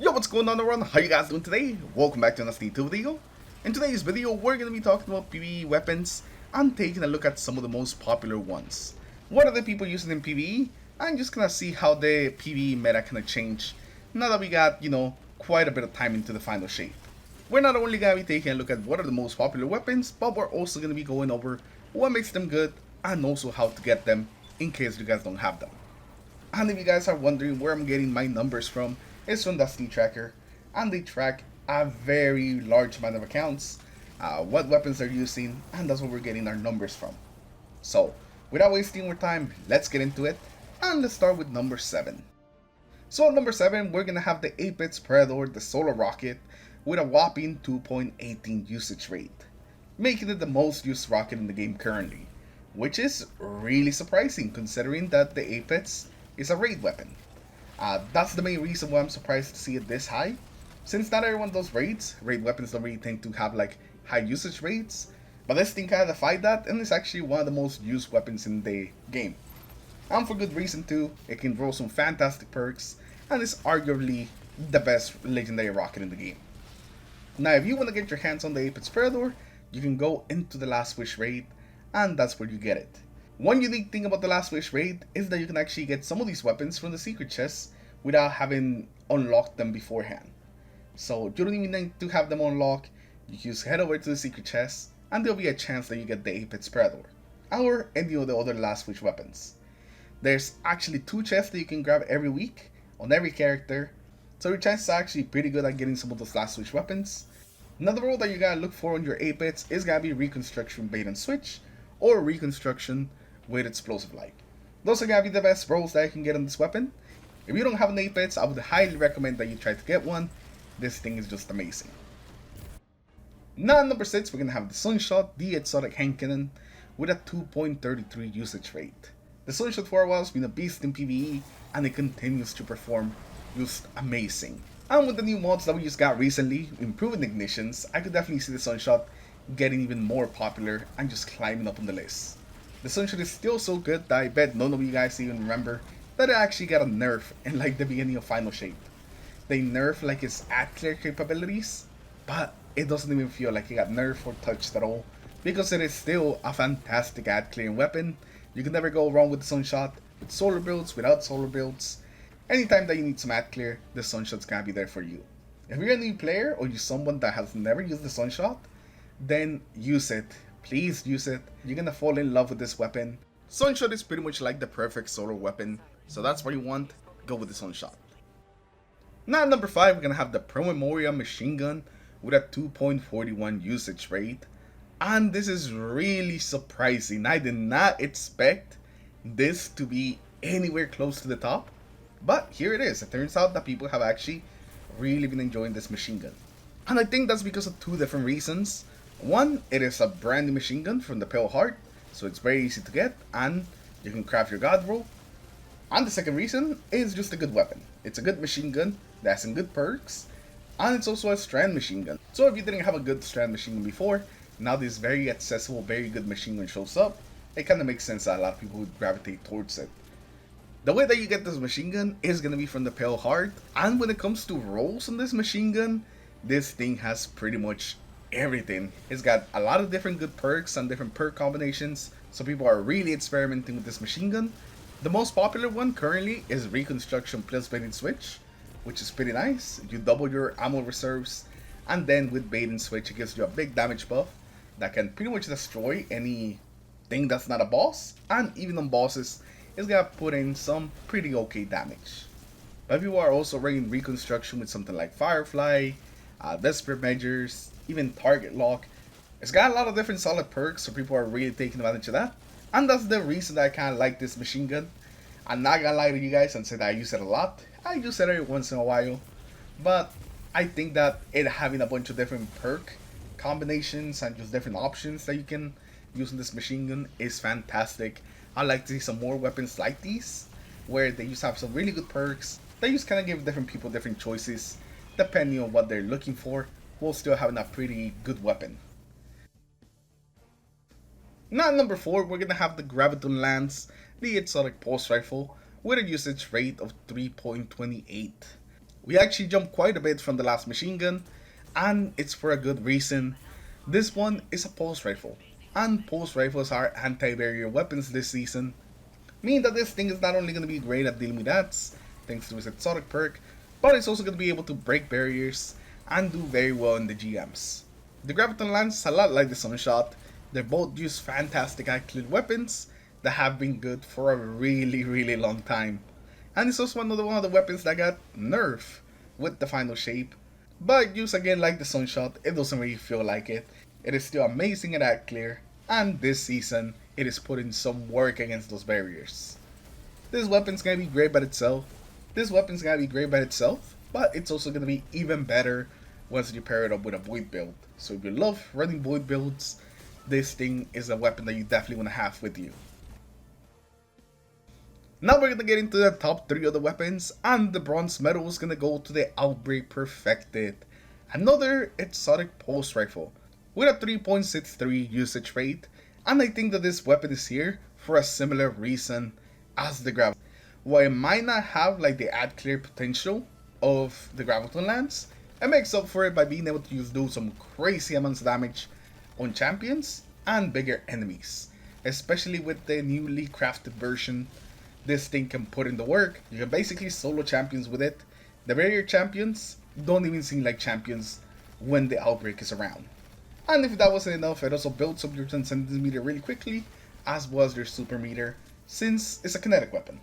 Yo, what's going on everyone? How you guys doing today? Welcome back to another YouTube video. In today's video, we're going to be talking about PvE weapons and taking a look at some of the most popular ones. What are the people using in PvE? And just gonna see how the PvE meta kind of changed now that we got, quite a bit of time into the final shape. We're not only going to be taking a look at what are the most popular weapons, but we're also going to be going over what makes them good and also how to get them in case you guys don't have them. And if you guys are wondering where I'm getting my numbers from, it's from the Steam Tracker, and they track a very large amount of accounts, what weapons they're using, and that's where we're getting our numbers from. So, without wasting more time, let's get into it, and let's start with number 7. So at number 7, we're gonna have the Apex Predator, the Solar Rocket, with a whopping 2.18 usage rate, making it the most used rocket in the game currently, which is really surprising considering that the Apex is a raid weapon. That's the main reason why I'm surprised to see it this high, since not everyone does raids. Raid weapons don't really tend to have like high usage rates, but this thing kind of defied that, and it's actually one of the most used weapons in the game. And for good reason too. It can throw some fantastic perks, and it's arguably the best legendary rocket in the game. Now if you want to get your hands on the Apex Predator, you can go into the Last Wish raid, and that's where you get it. One unique thing about the Last Wish raid is that you can actually get some of these weapons from the secret chests without having unlocked them beforehand. So you don't even need to have them unlocked, you just head over to the secret chest and there'll be a chance that you get the Apex Predator, or any of the other Last Wish weapons. There's actually 2 chests that you can grab every week on every character, so your chances are actually pretty good at getting some of those Last Wish weapons. Another role that you gotta look for on your Apex is gotta be Reconstruction Bait and Switch, or Reconstruction with Explosive Light. Those are gonna be the best rolls that you can get on this weapon. If you don't have an Apex, I would highly recommend that you try to get one. This thing is just amazing. Now at number 6, we're gonna have the Sunshot, the exotic hand cannon, with a 2.33 usage rate. The Sunshot for a while has been a beast in PvE, and it continues to perform just amazing. And with the new mods that we just got recently, improving ignitions, I could definitely see the Sunshot getting even more popular and just climbing up on the list. The Sunshot is still so good that I bet none of you guys even remember that it actually got a nerf in like the beginning of Final Shape. They nerfed like its ad clear capabilities, but it doesn't even feel like it got nerfed or touched at all, because it is still a fantastic ad clearing weapon. You can never go wrong with the Sunshot, with solar builds, without solar builds. Anytime that you need some ad clear, the Sunshot's gonna be there for you. If you're a new player or you're someone that has never used the Sunshot, then use it. Please use it. You're gonna fall in love with this weapon. Sunshot is pretty much like the perfect solar weapon, so that's what you want, go with the Sunshot. Now at number 5, we're gonna have the Memoria machine gun with a 2.41 usage rate. And this is really surprising. I did not expect this to be anywhere close to the top, but here it is. It turns out that people have actually really been enjoying this machine gun. And I think that's because of 2 different reasons. One, it is a brand new machine gun from the Pale Heart, so it's very easy to get, and you can craft your god roll. And the second reason is just a good weapon. It's a good machine gun that has some good perks, and it's also a strand machine gun. So if you didn't have a good strand machine gun before, now this very accessible, very good machine gun shows up, it kind of makes sense that a lot of people would gravitate towards it. The way that you get this machine gun is going to be from the Pale Heart, and when it comes to rolls on this machine gun, this thing has pretty much everything. It's got a lot of different good perks and different perk combinations, so people are really experimenting with this machine gun. The most popular one currently is Reconstruction plus Bait and Switch, which is pretty nice. You double your ammo reserves, and then with Bait and Switch it gives you a big damage buff that can pretty much destroy anything that's not a boss, and even on bosses it's gonna put in some pretty okay damage. But people are also running Reconstruction with something like Firefly, Desperate Measures, even Target Lock. It's got a lot of different solid perks, so people are really taking advantage of that. And that's the reason that I kind of like this machine gun. I'm not gonna lie to you guys and say that I use it a lot. I use it every once in a while. But I think that it having a bunch of different perk combinations and just different options that you can use in this machine gun is fantastic. I'd like to see some more weapons like these, where they just have some really good perks. They just kind of give different people different choices, depending on what they're looking for, while still having a pretty good weapon. Now at number 4, we're gonna have the Graviton Lance, the exotic pulse rifle, with a usage rate of 3.28. We actually jumped quite a bit from the last machine gun, and it's for a good reason. This one is a pulse rifle, and pulse rifles are anti-barrier weapons this season, meaning that this thing is not only going to be great at dealing with ads, thanks to its exotic perk, but it's also going to be able to break barriers and do very well in the GMs. The Graviton Lance is a lot like the Sunshot. They both use fantastic eye-cleared weapons that have been good for a really long time. And it's also one of the weapons that got nerfed with the final shape. But used again like the Sunshot, it doesn't really feel like it. It is still amazing at eye clear, and this season, it is putting some work against those barriers. This weapon's gonna be great by itself. But it's also gonna be even better once you pair it up with a Void build. So if you love running Void builds, this thing is a weapon that you definitely want to have with you. Now we're gonna get into the top 3 of the weapons, and the bronze medal is gonna go to the Outbreak Perfected. Another exotic pulse rifle with a 3.63 usage rate, and I think that this weapon is here for a similar reason as the Graviton. While it might not have like the ad clear potential of the Graviton Lance, it makes up for it by being able to do some crazy amounts of damage on champions and bigger enemies. Especially with the newly crafted version, this thing can put in the work. You can basically solo champions with it. The barrier champions don't even seem like champions when the outbreak is around. And if that wasn't enough, it also builds up your transcendence meter really quickly, as well as your super meter, since it's a kinetic weapon.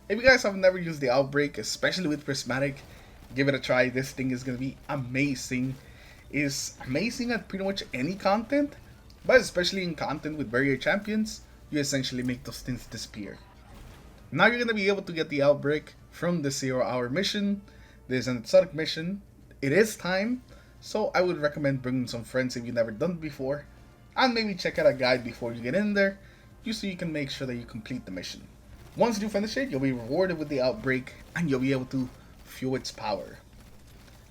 If you guys have never used the outbreak, especially with prismatic, give it a try. This thing is gonna be amazing. It's amazing at pretty much any content, but especially in content with barrier champions, you essentially make those things disappear. Now you're gonna be able to get the outbreak from the 0-hour mission. There's an exotic mission. It is time, so I would recommend bringing some friends if you've never done it before, and maybe check out a guide before you get in there, just so you can make sure that you complete the mission. Once you finish it, you'll be rewarded with the outbreak, and you'll be able to fuel its power.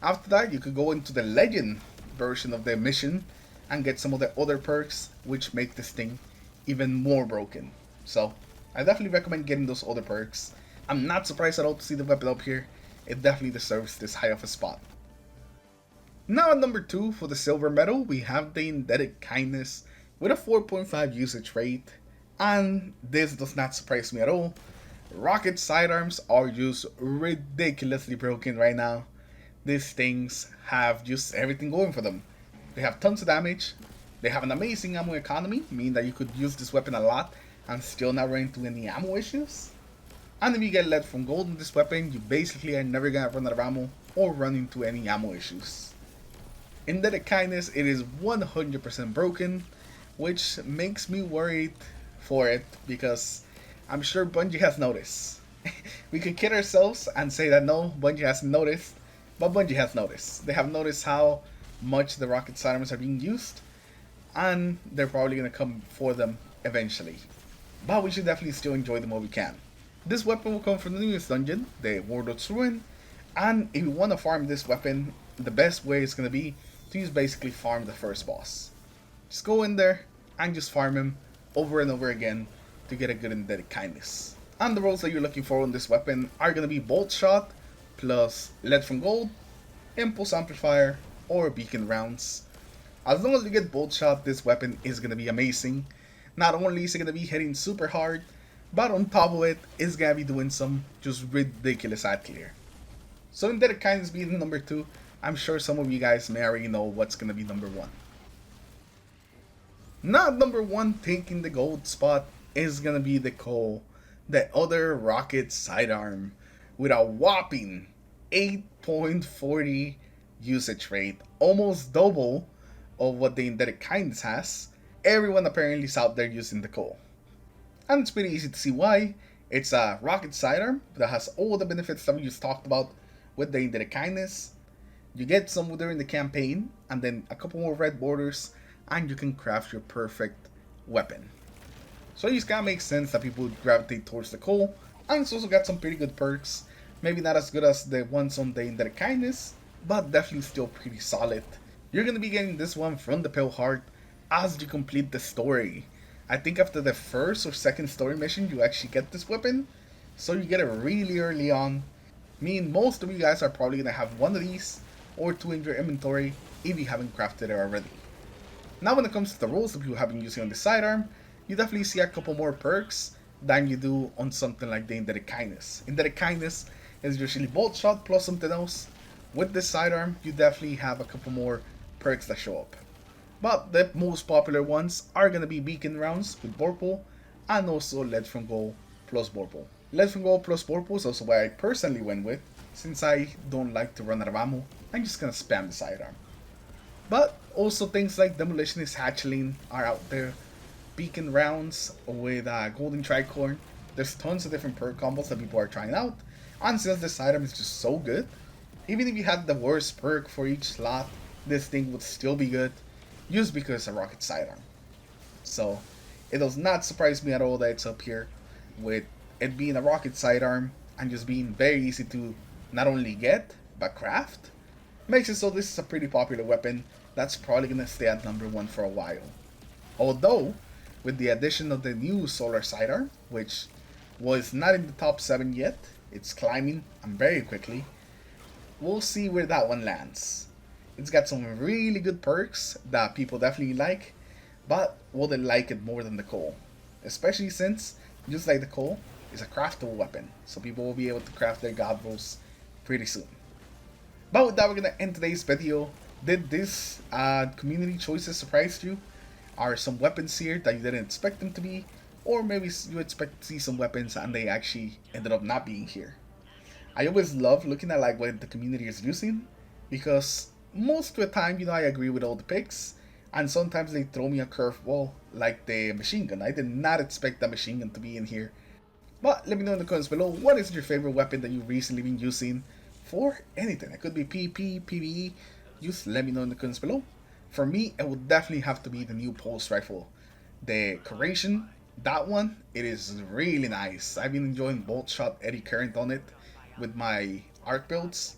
After that, you could go into the legend version of the mission and get some of the other perks, which make this thing even more broken. So I definitely recommend getting those other perks. I'm not surprised at all to see the weapon up here. It definitely deserves this high of a spot. Now at number 2 for the silver medal, we have the Indebted Kindness with a 4.5 usage rate. And this does not surprise me at all. Rocket sidearms are just ridiculously broken right now. These things have just everything going for them. They have tons of damage. They have an amazing ammo economy, meaning that you could use this weapon a lot and still not run into any ammo issues. And if you get lead from gold in this weapon, you basically are never gonna run out of ammo or run into any ammo issues. Indebted Kindness, it is 100% broken, which makes me worried for it because I'm sure Bungie has noticed. We could kid ourselves and say that no, Bungie hasn't noticed, but Bungie has noticed. They have noticed how much the rocket sidearms are being used, and they're probably gonna come for them eventually. But we should definitely still enjoy them while we can. This weapon will come from the newest dungeon, the Warlord's Ruin, and if you want to farm this weapon, the best way is going to be to use basically farm the first boss. Just go in there and just farm him over and over again to get a good Indebted Kindness. And the rolls that you're looking for on this weapon are going to be Bolt Shot, plus Lead from Gold, Impulse Amplifier, or Beacon Rounds. As long as you get Bolt Shot, this weapon is going to be amazing. Not only is it going to be hitting super hard, but on top of it, it's going to be doing some just ridiculous ad clear. So Indebted Kindness being number 2, I'm sure some of you guys may already know what's going to be number 1. Now number 1 taking the gold spot is going to be the Cole, the other rocket sidearm, with a whopping 8.40 usage rate, almost double of what the Indebted Kindness has. Everyone apparently is out there using the Cole. And it's pretty easy to see why. It's a rocket sidearm that has all the benefits that we just talked about with the Indebted Kindness. You get some during the campaign, and then a couple more red borders, and you can craft your perfect weapon. So it just kind of makes sense that people would gravitate towards the Cole, and it's also got some pretty good perks. Maybe not as good as the ones on the Indebted Kindness, but definitely still pretty solid. You're going to be getting this one from the Pale Heart as you complete the story. I think after the first or second story mission, you actually get this weapon. So you get it really early on. Mean most of you guys are probably gonna have one of these or two in your inventory if you haven't crafted it already. Now when it comes to the rolls that people have been using on the sidearm, you definitely see a couple more perks than you do on something like the Indebted Kindness. Indebted Kindness is usually bolt shot plus something else. With this sidearm, you definitely have a couple more perks that show up. But the most popular ones are going to be beacon rounds with Vorpal and also lead from gold plus Vorpal. Lead from gold plus Vorpal is also what I personally went with, since I don't like to run out of ammo. I'm just going to spam the sidearm. But also things like Demolitionist Hatchling are out there. Beacon rounds with Golden Tricorn. There's tons of different perk combos that people are trying out. And since this item is just so good, even if you had the worst perk for each slot, this thing would still be good, just because it's a rocket sidearm. So it does not surprise me at all that it's up here, with it being a rocket sidearm and just being very easy to not only get, but craft. Makes it so this is a pretty popular weapon that's probably going to stay at number 1 for a while. Although, with the addition of the new solar sidearm, which was not in the top 7 yet, it's climbing and very quickly, we'll see where that one lands. It's got some really good perks that people definitely like, but will they like it more than the coal? Especially since, just like the coal, it's a craftable weapon, so people will be able to craft their god rolls pretty soon. But with that, we're gonna end today's video. Did this community choices surprise you? Are some weapons here that you didn't expect them to be? Or maybe you expect to see some weapons and they actually ended up not being here. I always love looking at like what the community is using, because most of the time, I agree with all the picks, and sometimes they throw me a curveball like the machine gun. I did not expect that machine gun to be in here. But let me know in the comments below, what is your favorite weapon that you've recently been using for anything? It could be PP, PVE, just let me know in the comments below. For me, it would definitely have to be the new pulse rifle. The Curation, that one, it is really nice. I've been enjoying bolt shot eddy current on it with my arc builds.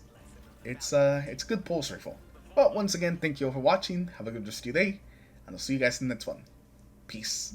It's a good pulse rifle. But once again, thank you all for watching. Have a good rest of your day, and I'll see you guys in the next one. Peace.